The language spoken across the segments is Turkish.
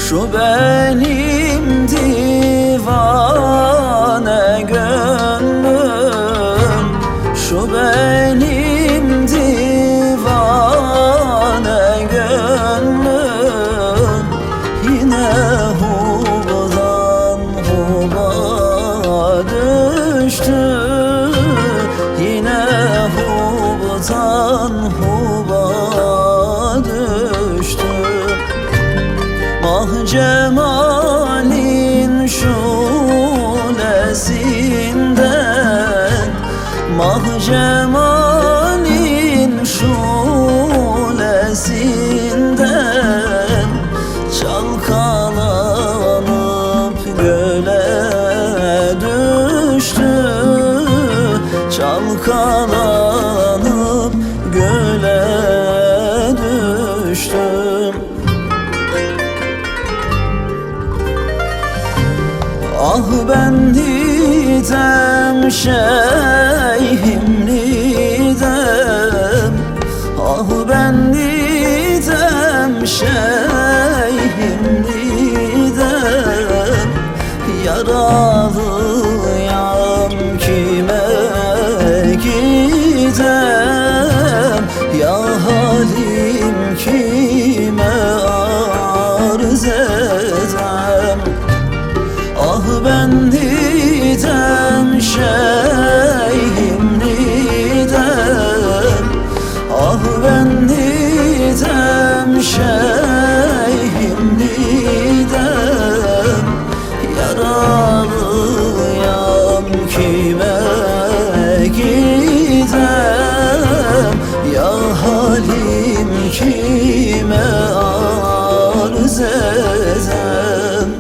Şu benim divane gönlüm, şu benim divane gönlüm, yine hubadan huba düştü, yine hubadan huba düştü. Mah cemalin şulesinden, mah cemalin şulesinden çalkalanıp göle düştü, çalkalanıp göle düştüm. Ah ben didem şeyhim didem, ah ben didem şeyhim didem, yaralıyam kime gidem, ya halim kime arz edem. Ah ben didem şeyhim didem, ah ben didem şeyhim didem, yaralıyam kime gidem, ya halim kime arz edem.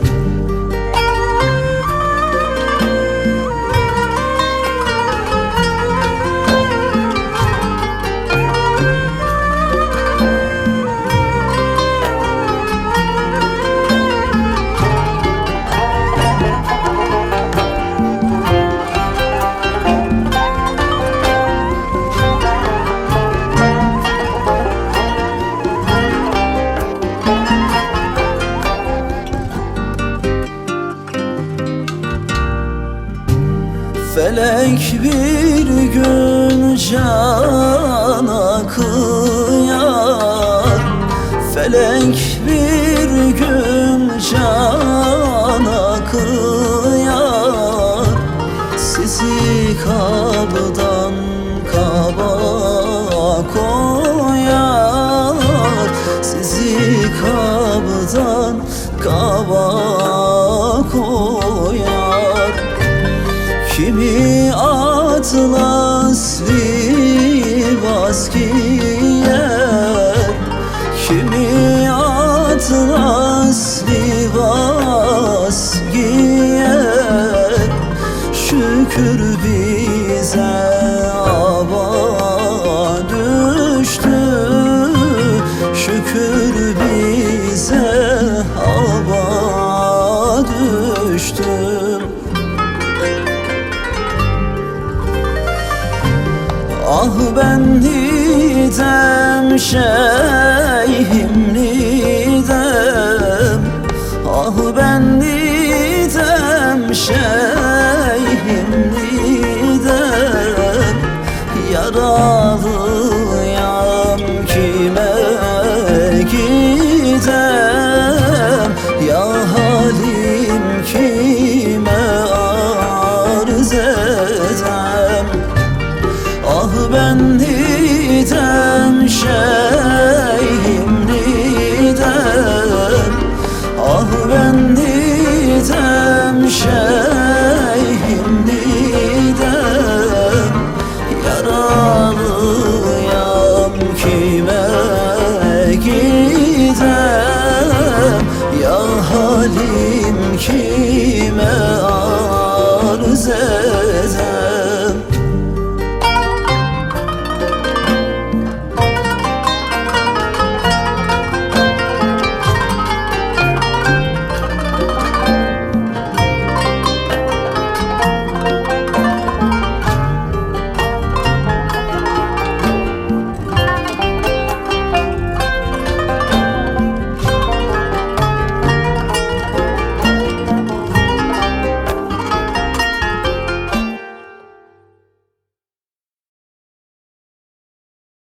Felek bir gün cana kıyar, felek bir gün cana kıyar, sizi kabdan kaba koyar, sizi kabdan kaba koyar. Kimi atlas libas giyer, kimi atlas libas giyer, şükür bize aba düştü, şükür bize aba düştü. Ah ben didem şeyhim didem, ah ben didem şeyhim yaralıyam, kime gidem, ya halim kime arz edem. Ah ben nidem şeyhim nidem, ah ben nidem şeyhim nidem, yaralıyam kime gidem, ya halim kime